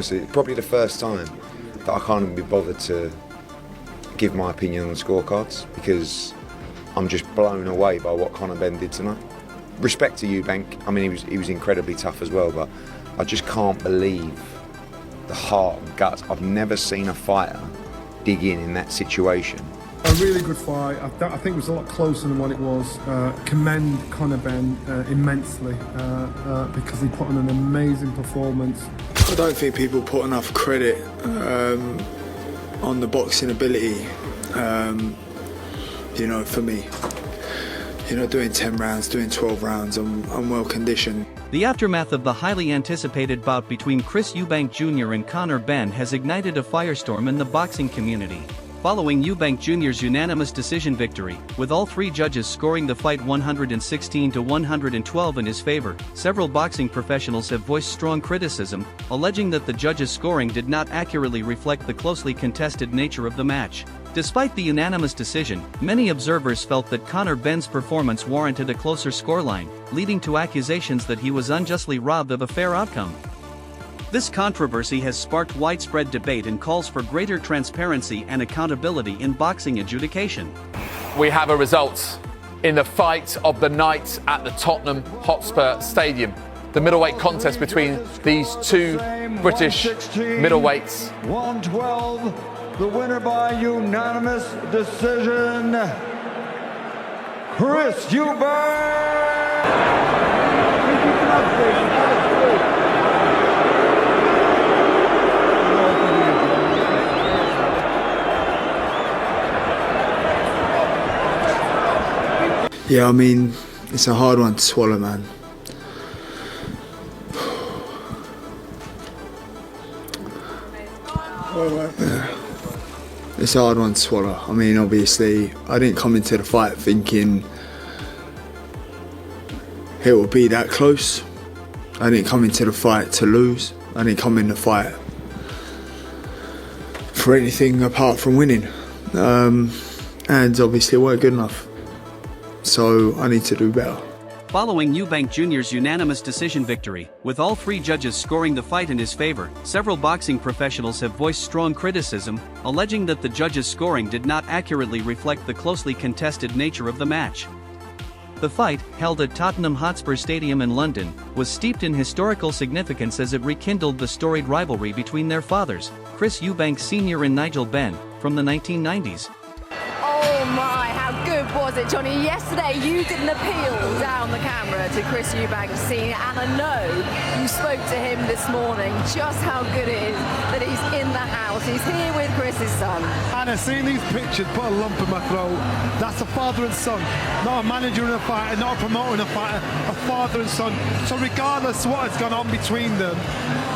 honestly, it's probably the first time that I can't even be bothered to give my opinion on the scorecards because I'm just blown away by what Conor Benn did tonight. Respect to Eubank. I mean, he was incredibly tough as well, but I just can't believe the heart and guts. I've never seen a fighter dig in that situation. A really good fight. I think it was a lot closer than what it was. Commend Conor Benn immensely because he put on an amazing performance. I don't think people put enough credit on the boxing ability, you know, for me. You know, doing 10 rounds, doing 12 rounds, I'm well conditioned. The aftermath of the highly anticipated bout between Chris Eubank Jr. and Conor Benn has ignited a firestorm in the boxing community. Following Eubank Jr.'s unanimous decision victory, with all three judges scoring the fight 116-112 in his favor, several boxing professionals have voiced strong criticism, alleging that the judges' scoring did not accurately reflect the closely contested nature of the match. Despite the unanimous decision, many observers felt that Conor Benn's performance warranted a closer scoreline, leading to accusations that he was unjustly robbed of a fair outcome. This controversy has sparked widespread debate and calls for greater transparency and accountability in boxing adjudication. We have a result in the fight of the night at the Tottenham Hotspur Stadium. The middleweight contest between these two British middleweights. 112, the winner by unanimous decision, Chris Eubank! Yeah, I mean, it's a hard one to swallow, man. Yeah. It's a hard one to swallow. I mean, obviously, I didn't come into the fight thinking it would be that close. I didn't come into the fight to lose. I didn't come in the fight for anything apart from winning. And obviously, it weren't good enough. So I need to do better. Following Eubank Jr.'s unanimous decision victory, with all three judges scoring the fight in his favor, several boxing professionals have voiced strong criticism, alleging that the judges' scoring did not accurately reflect the closely contested nature of the match. The fight, held at Tottenham Hotspur Stadium in London, was steeped in historical significance as it rekindled the storied rivalry between their fathers, Chris Eubank Sr. and Nigel Benn, from the 1990s. Oh my, how good was it, Johnny? Yesterday you did an appeal down the camera to Chris Eubank Sr, and I know you spoke to him this morning just how good it is that he's in the house. He's here with Chris's son. Anna, seeing these pictures put a lump in my throat. That's a father and son, not a manager and a fighter, not a promoter and a fighter, a father and son. So regardless of what has gone on between them,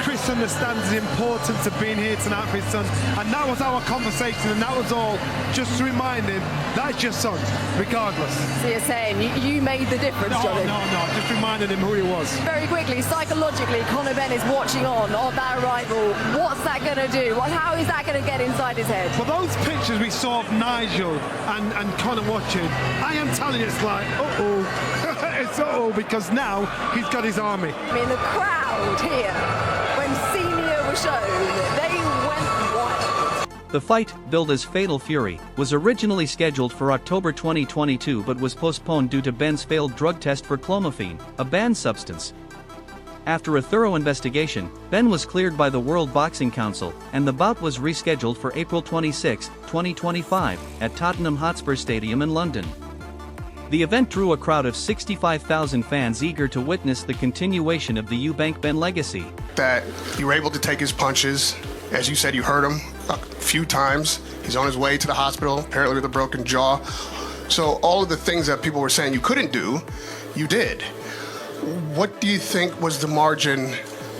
Chris understands the importance of being here tonight for his son. And that was our conversation, and that was all just to remind him that's your son, regardless. So you're saying you made the difference, Johnny? No, just reminded him who he was. Very quickly, psychologically, Conor Benn is watching on that arrival. What's that going to do? How is that going to get inside his head? Well, those pictures we saw of Nigel and Conor watching, I am telling you, it's like, uh-oh. It's uh-oh, because now he's got his army. I mean, the crowd here, when Senior was shown, they went wild. The fight, billed as Fatal Fury, was originally scheduled for October 2022 but was postponed due to Benn's failed drug test for clomiphene, a banned substance. After a thorough investigation, Benn was cleared by the World Boxing Council, and the bout was rescheduled for April 26, 2025, at Tottenham Hotspur Stadium in London. The event drew a crowd of 65,000 fans eager to witness the continuation of the Eubank Benn legacy. That you were able to take his punches. As you said, you hurt him a few times. He's on his way to the hospital, apparently with a broken jaw. So all of the things that people were saying you couldn't do, you did. What do you think was the margin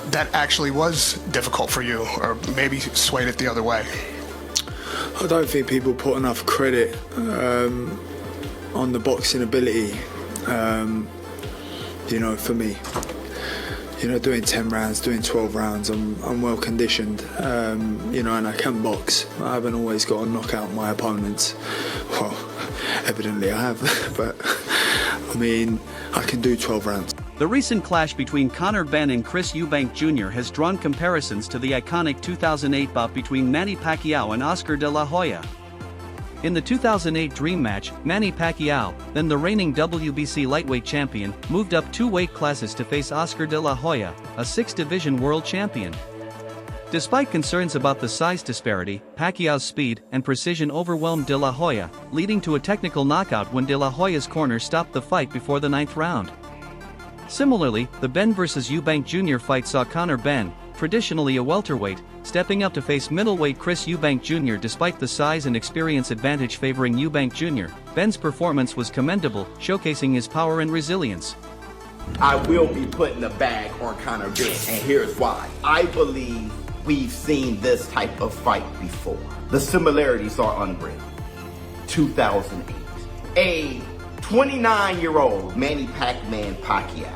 that actually was difficult for you, or maybe swayed it the other way? I don't think people put enough credit on the boxing ability, you know, for me. You know, doing 10 rounds, doing 12 rounds, I'm well conditioned, you know, and I can box. I haven't always got to knock out my opponents. Well, evidently I have, but I mean, I can do 12 rounds. The recent clash between Conor Benn and Chris Eubank Jr. has drawn comparisons to the iconic 2008 bout between Manny Pacquiao and Oscar de la Hoya. In the 2008 Dream Match, Manny Pacquiao, then the reigning WBC lightweight champion, moved up 2 weight classes to face Oscar de la Hoya, a 6-division world champion. Despite concerns about the size disparity, Pacquiao's speed and precision overwhelmed de la Hoya, leading to a technical knockout when de la Hoya's corner stopped the fight before the 9th round. Similarly, the Benn vs Eubank Jr. fight saw Conor Benn, traditionally a welterweight, stepping up to face middleweight Chris Eubank Jr. Despite the size and experience advantage favoring Eubank Jr., Benn's performance was commendable, showcasing his power and resilience. I will be putting the bag on Conor Benn, and here's why. I believe we've seen this type of fight before. The similarities are unreal. 2008. A 29-year-old Manny Pac-Man Pacquiao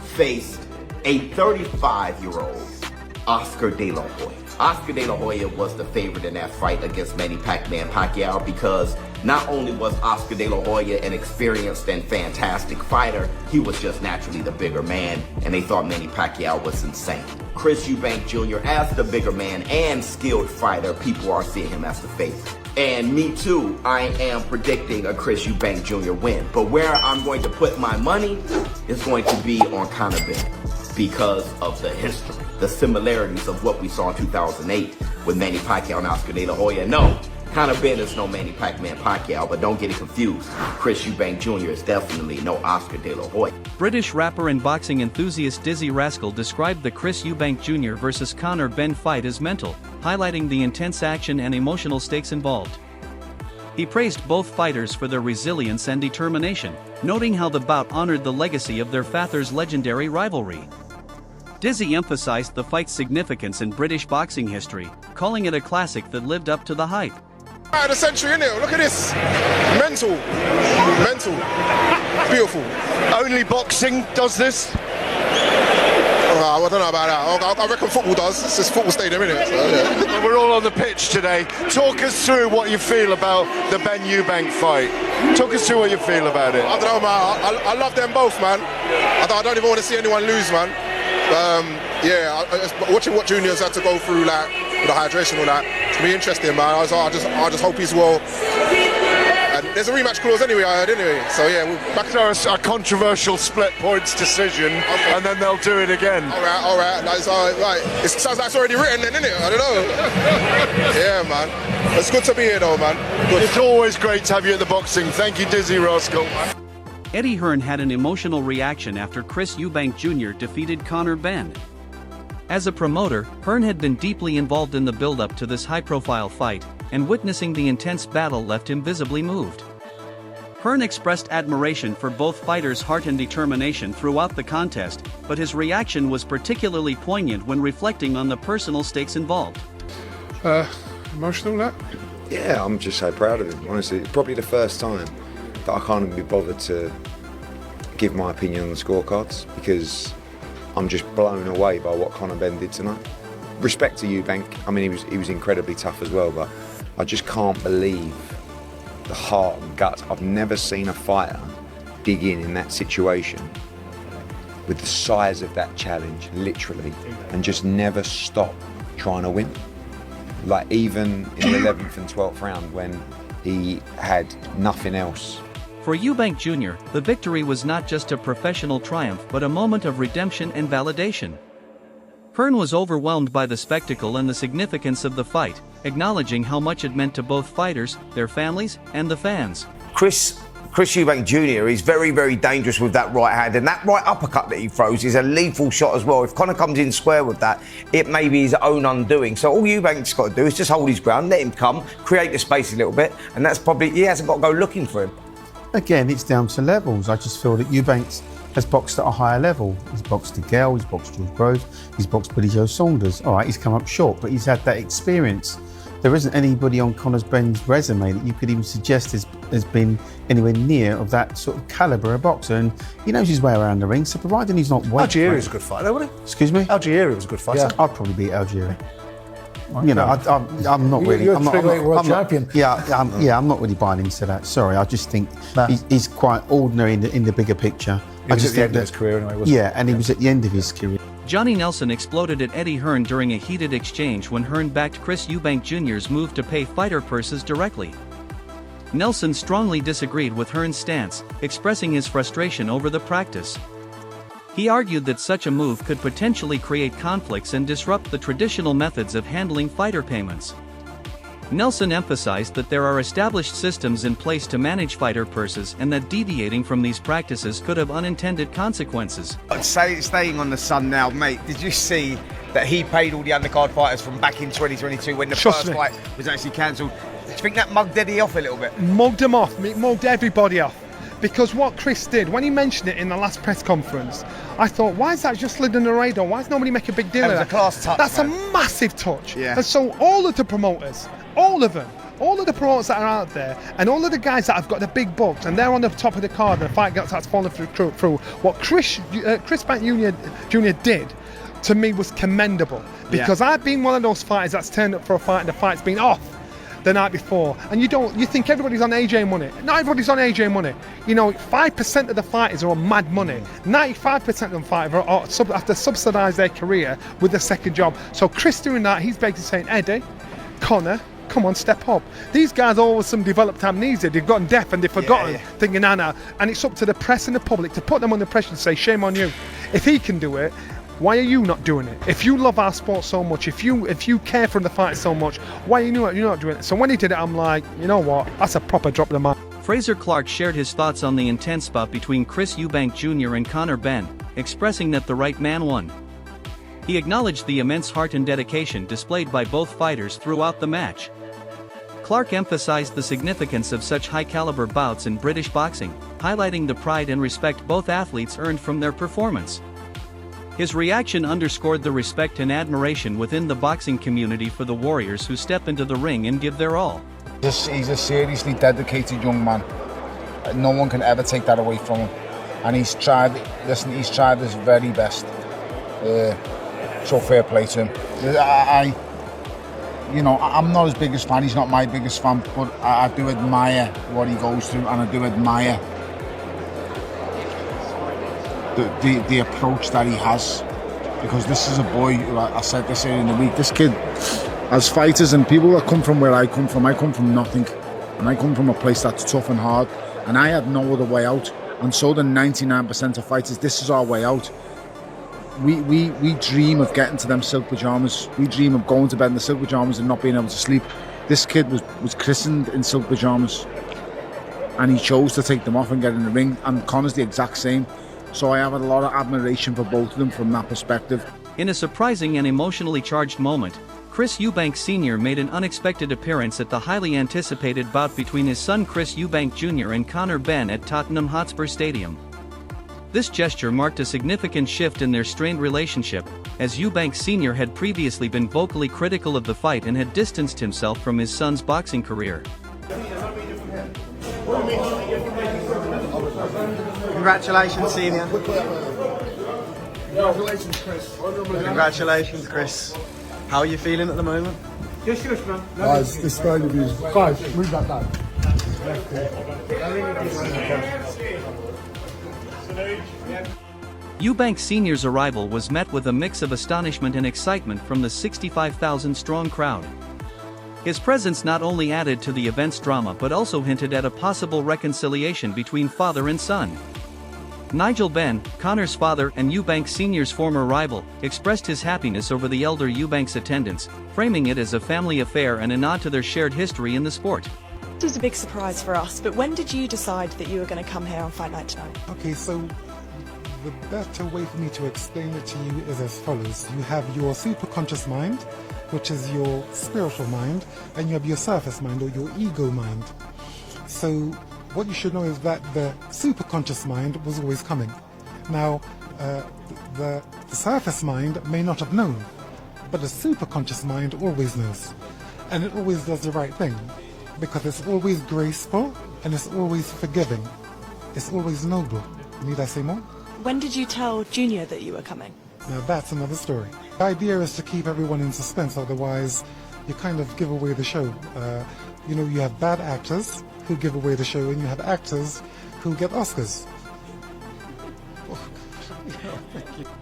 faced a 35-year-old Oscar de la Hoya. Oscar de la Hoya was the favorite in that fight against Manny Pac-Man Pacquiao because not only was Oscar de la Hoya an experienced and fantastic fighter, he was just naturally the bigger man, and they thought Manny Pacquiao was insane. Chris Eubank Jr., as the bigger man and skilled fighter, people are seeing him as the favorite. And me too, I am predicting a Chris Eubank Jr. win. But where I'm going to put my money is going to be on Conor Benn because of the history, the similarities of what we saw in 2008 with Manny Pacquiao and Oscar de la Hoya. No, Conor Benn is no Manny Pac-Man Pacquiao, but don't get it confused. Chris Eubank Jr. is definitely no Oscar de la Hoya. British rapper and boxing enthusiast Dizzy Rascal described the Chris Eubank Jr. vs Conor Benn fight as mental, highlighting the intense action and emotional stakes involved. He praised both fighters for their resilience and determination, noting how the bout honored the legacy of their fathers' legendary rivalry. Dizzy emphasized the fight's significance in British boxing history, calling it a classic that lived up to the hype. Out of the century, innit? Look at this. Mental. Mental. Beautiful. Only boxing does this? I don't know about that. I reckon football does. It's just football stadium, innit? So, yeah. Well, we're all on the pitch today. Talk us through what you feel about the Benn Eubank fight. Talk us through what you feel about it. I don't know, man. I love them both, man. I don't even want to see anyone lose, man. Watching what Junior's had to go through, like, with the hydration and all that, it's gonna be interesting, man. I just hope he's well. And there's a rematch clause anyway, I heard, anyway. So yeah, we'll back to a controversial split points decision, okay. And then they'll do it again. All right. That's all right. It sounds like it's already written, then, innit? I don't know. Yeah, man. It's good to be here, though, man. Good. It's always great to have you at the boxing. Thank you, Dizzy Rascal. Eddie Hearn had an emotional reaction after Chris Eubank Jr. defeated Conor Benn. As a promoter, Hearn had been deeply involved in the build-up to this high-profile fight, and witnessing the intense battle left him visibly moved. Hearn expressed admiration for both fighters' heart and determination throughout the contest, but his reaction was particularly poignant when reflecting on the personal stakes involved. Emotional, that? Yeah, I'm just so proud of him, honestly. It's probably the first time that I can't even be bothered to give my opinion on the scorecards because I'm just blown away by what Conor Benn did tonight. Respect to Eubank, I mean he was incredibly tough as well, but I just can't believe the heart and guts. I've never seen a fighter dig in that situation with the size of that challenge, literally, and just never stop trying to win. Like even in the 11th and 12th round when he had nothing else. For Eubank Jr., the victory was not just a professional triumph but a moment of redemption and validation. Hearn was overwhelmed by the spectacle and the significance of the fight, acknowledging how much it meant to both fighters, their families, and the fans. Chris Eubank Jr. is very, very dangerous with that right hand, and that right uppercut that he throws is a lethal shot as well. If Conor comes in square with that, it may be his own undoing. So all Eubank's got to do is just hold his ground, let him come, create the space a little bit, and that's probably, he hasn't got to go looking for him. Again, it's down to levels. I just feel that Eubank has boxed at a higher level. He's boxed DeGale, he's boxed George Groves, he's boxed Billy Joe Saunders. All right, he's come up short, but he's had that experience. There isn't anybody on Conor Benn's resume that you could even suggest has been anywhere near of that sort of calibre of boxer, and he knows his way around the ring, so providing he's not weight. Algeria's a good fighter, wasn't he? Excuse me? Algeria was a good fighter. Yeah, I'd probably beat Algeria. You know, I'm not really. You're a three-weight world champion. I'm not really buying into that. Sorry, I just think he's quite ordinary in the bigger picture. He was at the end of his career anyway, wasn't he? Yeah, and he was at the end of his career. Johnny Nelson exploded at Eddie Hearn during a heated exchange when Hearn backed Chris Eubank Jr.'s move to pay fighter purses directly. Nelson strongly disagreed with Hearn's stance, expressing his frustration over the practice. He argued that such a move could potentially create conflicts and disrupt the traditional methods of handling fighter payments. Nelson emphasized that there are established systems in place to manage fighter purses and that deviating from these practices could have unintended consequences. Staying on the Sun now, mate, did you see that he paid all the undercard fighters from back in 2022 when the first fight was actually cancelled? Do you think that mugged Eddie off a little bit? Mugged him off, mugged everybody off. Because what Chris did, when he mentioned it in the last press conference, I thought, why is that just slid in the radar? Why does nobody make a big deal of that? It was a class touch, That's man. a massive touch. Yeah. And so all of the promoters, all of them, all of the promoters that are out there, and all of the guys that have got the big bucks, and they're on the top of the card, and the fight starts falling through. What Chris Eubank Jr. did, to me, was commendable. Because I've been one of those fighters that's turned up for a fight and the fight's been off the night before, and you think everybody's on AJ money. Not everybody's on AJ money. You know, 5% of the fighters are on mad money. 95% of them fighters have to subsidise their career with a second job. So Chris doing that, he's basically saying, Eddie, Conor, come on, step up. These guys all with some developed amnesia. They've gotten deaf and they've forgotten, thinking, Anna. And it's up to the press and the public to put them under pressure and say, shame on you. If he can do it, why are you not doing it? If you love our sport so much, if you care for the fight so much, why are you not doing it? So when he did it, I'm like, you know what? That's a proper drop of the mic. Fraser Clark shared his thoughts on the intense bout between Chris Eubank Jr. and Conor Benn, expressing that the right man won. He acknowledged the immense heart and dedication displayed by both fighters throughout the match. Clark emphasized the significance of such high-caliber bouts in British boxing, highlighting the pride and respect both athletes earned from their performance. His reaction underscored the respect and admiration within the boxing community for the warriors who step into the ring and give their all. He's a seriously dedicated young man. No one can ever take that away from him. And he's tried his very best. So fair play to him. I'm not his biggest fan, he's not my biggest fan, but I do admire what he goes through, and I do admire the approach that he has, because this is a boy, I said this earlier in the week, this kid, as fighters and people that come from where I come from nothing, and I come from a place that's tough and hard, and I had no other way out, and so do 99% of fighters. This is our way out. We dream of getting to them silk pyjamas, we dream of going to bed in the silk pyjamas and not being able to sleep. This kid was christened in silk pyjamas, and he chose to take them off and get in the ring, and Conor's the exact same. So I have a lot of admiration for both of them from that perspective. In a surprising and emotionally charged moment, Chris Eubank Sr. made an unexpected appearance at the highly anticipated bout between his son Chris Eubank Jr. and Conor Benn at Tottenham Hotspur Stadium. This gesture marked a significant shift in their strained relationship, as Eubank Sr. had previously been vocally critical of the fight and had distanced himself from his son's boxing career. Congratulations, Senior. Congratulations, Chris. Congratulations, Chris. How are you feeling at the moment? Just man. Guys, this style of music. Guys, move that down. Eubank Sr.'s arrival was met with a mix of astonishment and excitement from the 65,000-strong crowd. His presence not only added to the event's drama but also hinted at a possible reconciliation between father and son. Nigel Benn, Conor's father and Eubank Sr.'s former rival, expressed his happiness over the elder Eubank's attendance, framing it as a family affair and a nod to their shared history in the sport. It was a big surprise for us, but when did you decide that you were going to come here on Fight Night tonight? Okay, so the better way for me to explain it to you is as follows. You have your superconscious mind, which is your spiritual mind, and you have your surface mind or your ego mind. So what you should know is that the superconscious mind was always coming. Now, the surface mind may not have known, but the superconscious mind always knows. And it always does the right thing, because it's always graceful and it's always forgiving. It's always noble. Need I say more? When did you tell Junior that you were coming? Now that's another story. The idea is to keep everyone in suspense, otherwise you kind of give away the show. You have bad actors who give away the show, and you have actors who get Oscars.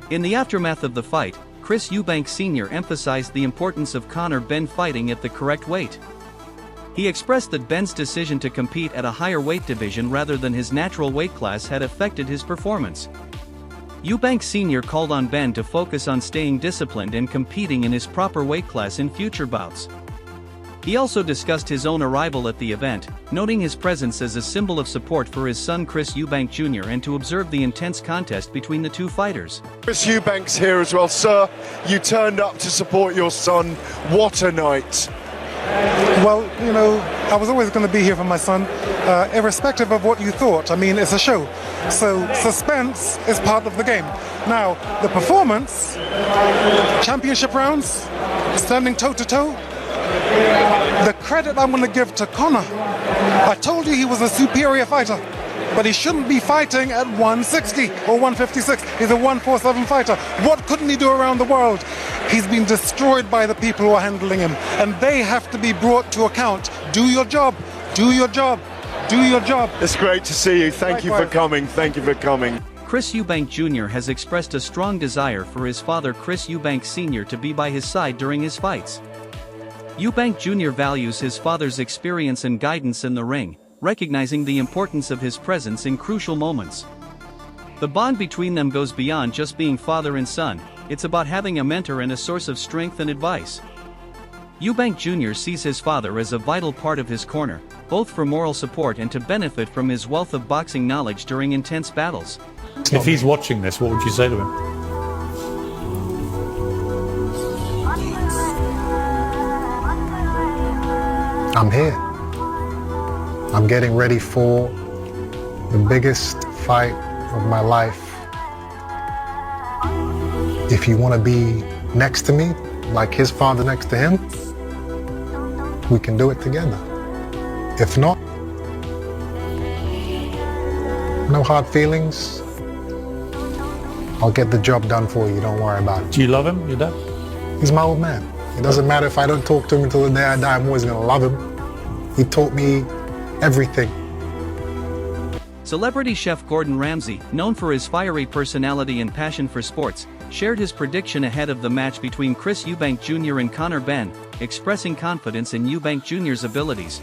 In the aftermath of the fight, Chris Eubank Sr. emphasized the importance of Conor Benn fighting at the correct weight. He expressed that Ben's decision to compete at a higher weight division rather than his natural weight class had affected his performance. Eubank Sr. called on Ben to focus on staying disciplined and competing in his proper weight class in future bouts. He also discussed his own arrival at the event, noting his presence as a symbol of support for his son Chris Eubank Jr. and to observe the intense contest between the two fighters. Chris Eubank's here as well. Sir, you turned up to support your son. What a night. Well, you know, I was always going to be here for my son, irrespective of what you thought. I mean, it's a show. So suspense is part of the game. Now, the performance, championship rounds, standing toe-to-toe, the credit I'm going to give to Conor. I told you he was a superior fighter, but he shouldn't be fighting at 160 or 156. He's a 147 fighter. What couldn't he do around the world? He's been destroyed by the people who are handling him, and they have to be brought to account. Do your job. Do your job. Do your job. It's great to see you. Thank you for coming. Thank you for coming. Chris Eubank Jr. has expressed a strong desire for his father Chris Eubank Sr. to be by his side during his fights. Eubank Jr. values his father's experience and guidance in the ring, recognizing the importance of his presence in crucial moments. The bond between them goes beyond just being father and son, it's about having a mentor and a source of strength and advice. Eubank Jr. sees his father as a vital part of his corner, both for moral support and to benefit from his wealth of boxing knowledge during intense battles. If he's watching this, what would you say to him? I'm here. I'm getting ready for the biggest fight of my life. If you want to be next to me, like his father next to him, we can do it together. If not, no hard feelings. I'll get the job done for you, don't worry about it. Do you love him, your dad? He's my old man. It doesn't matter if I don't talk to him until the day I die, I'm always gonna love him. He taught me everything. Celebrity chef Gordon Ramsay, known for his fiery personality and passion for sports, shared his prediction ahead of the match between Chris Eubank Jr. and Conor Benn, expressing confidence in Eubank Jr.'s abilities.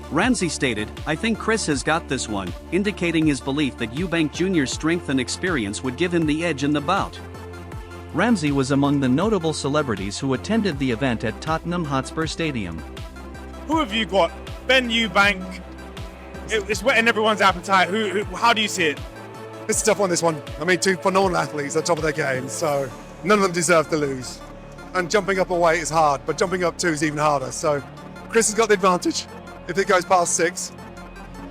Ramsay stated, "I think Chris has got this one," indicating his belief that Eubank Jr.'s strength and experience would give him the edge in the bout. Ramsay was among the notable celebrities who attended the event at Tottenham Hotspur Stadium. Who have you got? Ben Eubank. It's whetting everyone's appetite. How do you see it? It's a tough one, this one. I mean, two phenomenal athletes at the top of their game, so none of them deserve to lose. And jumping up a weight is hard, but jumping up two is even harder. So Chris has got the advantage if it goes past 6.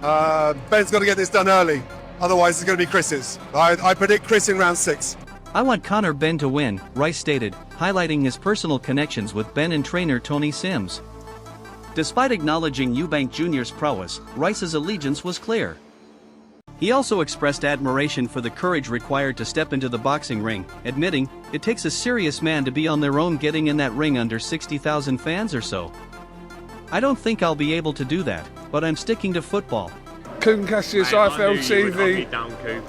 Ben's got to get this done early, otherwise it's going to be Chris's. I predict Chris in round 6. "I want Conor Benn to win," Rice stated, highlighting his personal connections with Ben and trainer Tony Sims. Despite acknowledging Eubank Jr.'s prowess, Rice's allegiance was clear. He also expressed admiration for the courage required to step into the boxing ring, admitting, "It takes a serious man to be on their own getting in that ring under 60,000 fans or so. I don't think I'll be able to do that, but I'm sticking to football." Coon Cassius, IFL TV,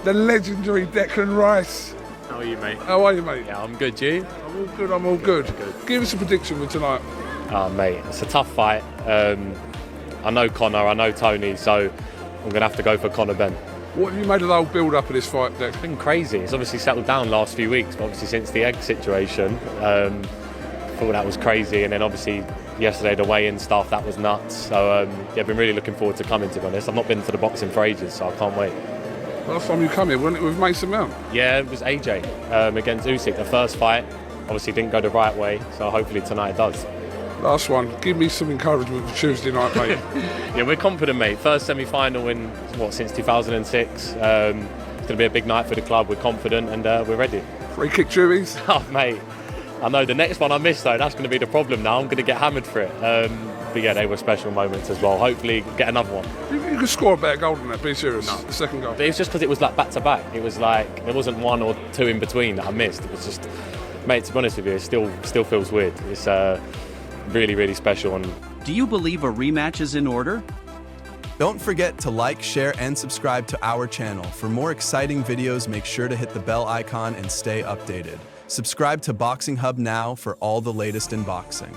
the legendary Declan Rice. How are you, mate? How are you, mate? Yeah, I'm good, you? I'm all good, I'm all good. Give us a prediction for tonight. Oh, mate, it's a tough fight. I know Conor, I know Tony, so I'm going to have to go for Conor Benn. What have you made of the whole build-up of this fight, Dex? It's been crazy. It's obviously settled down last few weeks, but obviously since the egg situation, thought that was crazy. And then obviously yesterday, the weigh-in stuff, that was nuts. So, yeah, I've been really looking forward to coming, to be honest. I've not been to the boxing for ages, so I can't wait. Last time you come here, wasn't it with Mason Mount? Yeah, it was AJ against Usyk. The first fight obviously didn't go the right way, so hopefully tonight it does. Last one, give me some encouragement for Tuesday night, mate. Yeah, we're confident, mate. First semi-final in, since 2006. It's going to be a big night for the club. We're confident and we're ready. Free kick juries? Oh, mate. I know the next one I missed, though. That's going to be the problem now. I'm going to get hammered for it. But yeah, they were special moments as well. Hopefully get another one. You could score a better goal than that, be serious. No. The second goal. But it was just because it was like back-to-back. It was like there wasn't one or two in between that I missed. It was just, mate, to be honest with you, it still feels weird. It's really, really special. And do you believe a rematch is in order? Don't forget to like, share, and subscribe to our channel. For more exciting videos, make sure to hit the bell icon and stay updated. Subscribe to Boxing Hub now for all the latest in boxing.